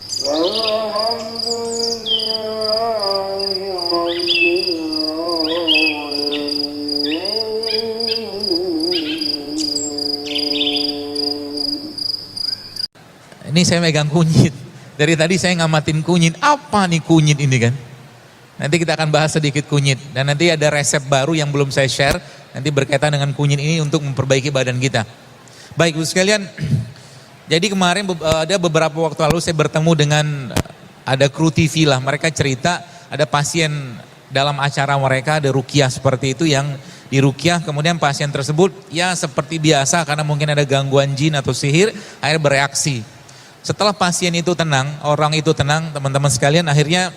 Ini saya megang kunyit. Dari tadi saya ngamatin kunyit. Apa nih kunyit ini kan? Nanti kita akan bahas sedikit kunyit. Dan nanti ada resep baru yang belum saya share. Nanti berkaitan dengan kunyit ini untuk memperbaiki badan kita. Baik, Ibu sekalian. Jadi kemarin ada beberapa waktu lalu saya bertemu dengan ada kru TV lah. Mereka cerita ada pasien dalam acara mereka, ada ruqyah seperti itu yang diruqyah. Kemudian pasien tersebut ya seperti biasa karena mungkin ada gangguan jin atau sihir, akhirnya bereaksi. Setelah pasien itu tenang, orang itu tenang, teman-teman sekalian, akhirnya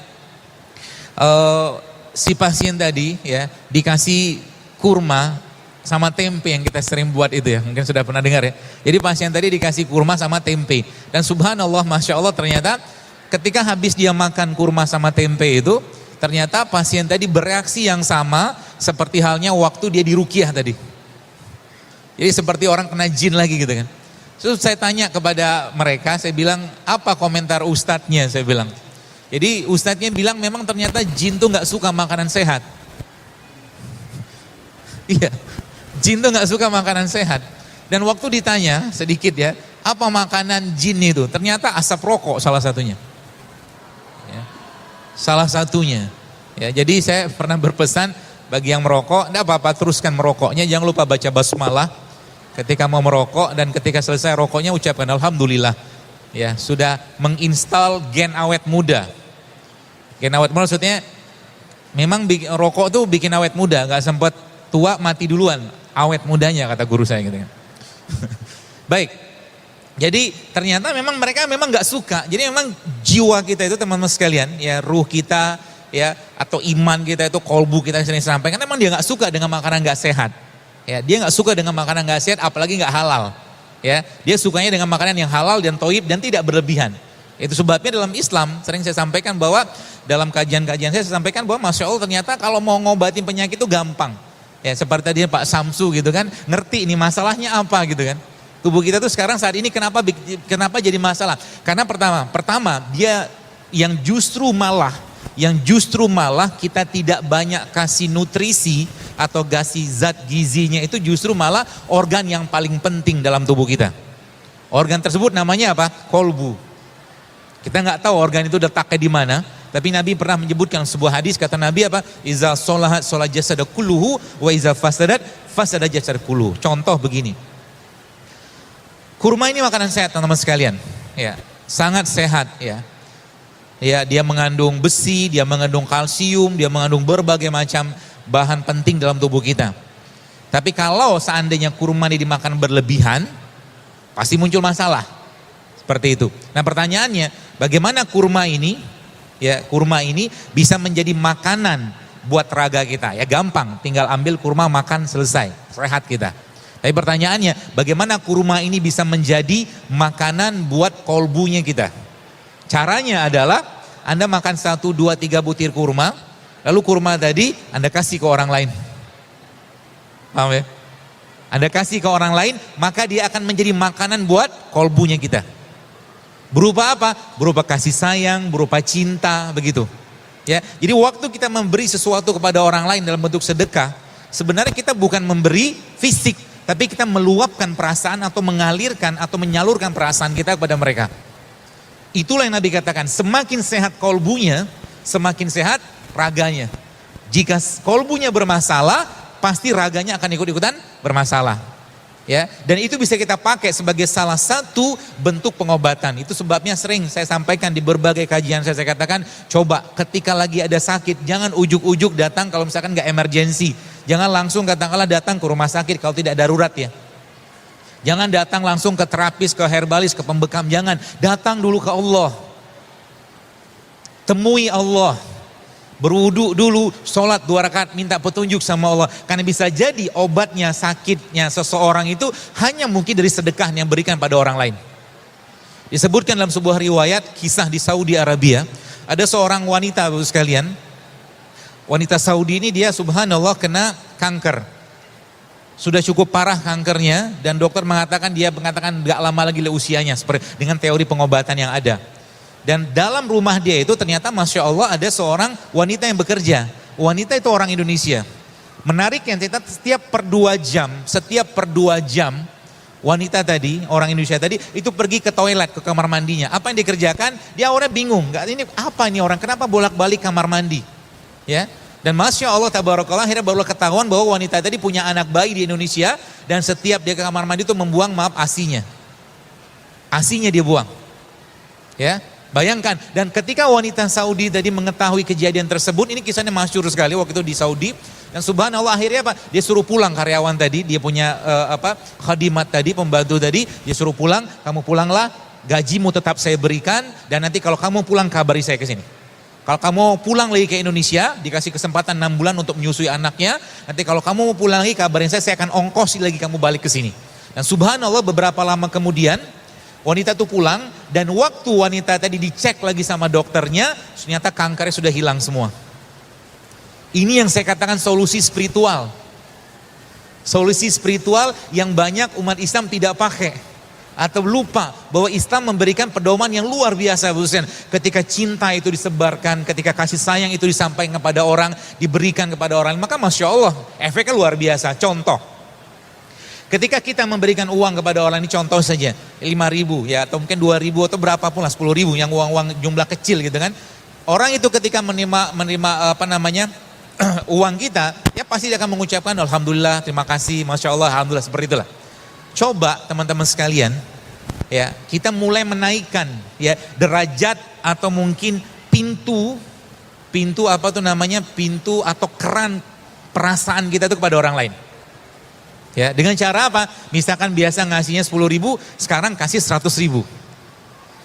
si pasien tadi ya dikasih kurma sama tempe yang kita sering buat itu ya, mungkin sudah pernah dengar ya. Jadi pasien tadi dikasih kurma sama tempe, dan subhanallah, masya Allah, ternyata ketika habis dia makan kurma sama tempe itu, ternyata pasien tadi bereaksi yang sama seperti halnya waktu dia diruqyah tadi. Jadi seperti orang kena jin lagi gitu kan. Terus saya tanya kepada mereka, saya bilang, apa komentar ustadznya? Saya bilang. Jadi ustadznya bilang memang ternyata jin tuh nggak suka makanan sehat. Iya, jin tuh nggak suka makanan sehat. Dan waktu ditanya sedikit ya, apa makanan jin itu? Ternyata asap rokok salah satunya. Ya, salah satunya. Ya, jadi saya pernah berpesan bagi yang merokok, enggak apa-apa, teruskan merokoknya, jangan lupa baca basmalah ketika mau merokok, dan ketika selesai rokoknya ucapkan alhamdulillah. Ya, sudah menginstal gen awet muda. Gen awet muda maksudnya memang rokok tuh bikin awet muda, nggak sempat tua mati duluan, awet mudanya kata guru saya gitu kan. Baik. Jadi ternyata memang mereka memang nggak suka. Jadi memang jiwa kita itu, teman-teman sekalian, ya ruh kita ya atau iman kita itu, kolbu kita sering sampaikan, memang dia nggak suka dengan makanan nggak sehat. Ya, dia nggak suka dengan makanan nggak sehat, apalagi nggak halal. Ya, dia sukanya dengan makanan yang halal dan thayyib dan tidak berlebihan. Itu sebabnya dalam Islam sering saya sampaikan bahwa dalam kajian-kajian saya sampaikan bahwa masya Allah ternyata kalau mau ngobatin penyakit itu gampang. Ya, seperti tadi Pak Samsu gitu kan, ngerti ini masalahnya apa gitu kan. Tubuh kita tuh sekarang saat ini kenapa jadi masalah? Karena pertama dia yang justru malah kita tidak banyak kasih nutrisi atau kasih zat gizinya, itu justru malah organ yang paling penting dalam tubuh kita. Organ tersebut namanya apa? Kolbu. Kita nggak tahu organ itu letaknya di mana, tapi Nabi pernah menyebutkan sebuah hadis, kata Nabi apa? Iza sholahat sholat jasad kulluhu wa iza fasadat jasad kulluhu. Contoh begini. Kurma ini makanan sehat teman-teman sekalian. Ya, sangat sehat ya. Ya, dia mengandung besi, dia mengandung kalsium, dia mengandung berbagai macam bahan penting dalam tubuh kita. Tapi kalau seandainya kurma ini dimakan berlebihan, pasti muncul masalah. Seperti itu. Nah, pertanyaannya, bagaimana kurma ini bisa menjadi makanan buat raga kita? Ya gampang, tinggal ambil kurma makan selesai, sehat kita. Tapi pertanyaannya, bagaimana kurma ini bisa menjadi makanan buat kolbunya kita? Caranya adalah Anda makan 1, 2, 3 butir kurma, lalu kurma tadi Anda kasih ke orang lain. Paham ya? Anda kasih ke orang lain, maka dia akan menjadi makanan buat kolbunya kita. Berupa apa? Berupa kasih sayang, berupa cinta, begitu. Ya, jadi waktu kita memberi sesuatu kepada orang lain dalam bentuk sedekah, sebenarnya kita bukan memberi fisik, tapi kita meluapkan perasaan atau mengalirkan atau menyalurkan perasaan kita kepada mereka. Itulah yang Nabi katakan, semakin sehat kolbunya, semakin sehat raganya. Jika kolbunya bermasalah, pasti raganya akan ikut-ikutan bermasalah. Ya, dan itu bisa kita pakai sebagai salah satu bentuk pengobatan. Itu sebabnya sering saya sampaikan di berbagai kajian saya katakan, coba ketika lagi ada sakit, jangan ujuk-ujuk datang kalau misalkan nggak emergensi. Jangan langsung katakanlah datang ke rumah sakit kalau tidak darurat ya. Jangan datang langsung ke terapis, ke herbalis, ke pembekam. Jangan, datang dulu ke Allah. Temui Allah. Berwudu dulu, sholat 2 rakaat, minta petunjuk sama Allah. Karena bisa jadi obatnya, sakitnya seseorang itu hanya mungkin dari sedekah yang berikan pada orang lain. Disebutkan dalam sebuah riwayat, kisah di Saudi Arabia. Ada seorang wanita, Bapak sekalian. Wanita Saudi ini dia subhanallah kena kanker. Sudah cukup parah kankernya, dan dokter mengatakan gak lama lagi usianya, seperti dengan teori pengobatan yang ada. Dan dalam rumah dia itu ternyata Masya Allah ada seorang wanita yang bekerja. Wanita itu orang Indonesia. Menariknya ternyata setiap per 2 jam, wanita tadi, orang Indonesia tadi, itu pergi ke toilet, ke kamar mandinya. Apa yang dikerjakan? Dia awalnya bingung, ini apa ini orang, kenapa bolak-balik kamar mandi? Ya. Dan Masya Allah tabarakallah akhirnya baru ketahuan bahwa wanita tadi punya anak bayi di Indonesia dan setiap dia ke kamar mandi itu membuang ASI-nya. ASI-nya dia buang. Ya, bayangkan. Dan ketika wanita Saudi tadi mengetahui kejadian tersebut, ini kisahnya masyhur sekali waktu itu di Saudi. Dan subhanallah akhirnya apa? Dia suruh pulang karyawan tadi, dia punya khadimat tadi, pembantu tadi, dia suruh pulang, kamu pulanglah, gajimu tetap saya berikan dan nanti kalau kamu pulang kabari saya ke sini. Kalau kamu pulang lagi ke Indonesia, dikasih kesempatan 6 bulan untuk menyusui anaknya. Nanti kalau kamu mau pulang lagi, kabarin saya akan ongkosi lagi kamu balik ke sini. Dan subhanallah beberapa lama kemudian, wanita itu pulang. Dan waktu wanita tadi dicek lagi sama dokternya, ternyata kankernya sudah hilang semua. Ini yang saya katakan solusi spiritual. Solusi spiritual yang banyak umat Islam tidak pakai. Atau lupa bahwa Islam memberikan pedoman yang luar biasa. Ketika cinta itu disebarkan, ketika kasih sayang itu disampaikan kepada orang, diberikan kepada orang, maka Masya Allah efeknya luar biasa. Contoh, ketika kita memberikan uang kepada orang, ini contoh saja 5.000 ya, atau mungkin 2.000 atau berapapun lah, 10.000 yang uang-uang jumlah kecil gitu kan. Orang itu ketika menerima uang kita, ya pasti dia akan mengucapkan Alhamdulillah, terima kasih, Masya Allah, Alhamdulillah, seperti itulah. Coba teman-teman sekalian, ya kita mulai menaikkan ya derajat atau mungkin pintu atau keran perasaan kita itu kepada orang lain. Ya dengan cara apa? Misalkan biasa ngasihnya 10.000, sekarang kasih 100.000.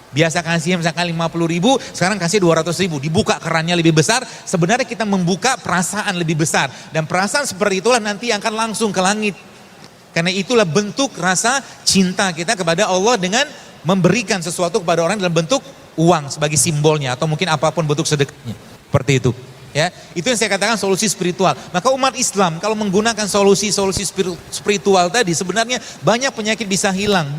Biasa kasihnya misalkan 50.000, sekarang kasih 200.000. Dibuka kerannya lebih besar. Sebenarnya kita membuka perasaan lebih besar dan perasaan seperti itulah nanti akan langsung ke langit. Karena itulah bentuk rasa cinta kita kepada Allah dengan memberikan sesuatu kepada orang dalam bentuk uang sebagai simbolnya atau mungkin apapun bentuk sedekahnya. Seperti itu. Ya, itu yang saya katakan solusi spiritual. Maka umat Islam kalau menggunakan solusi spiritual tadi sebenarnya banyak penyakit bisa hilang,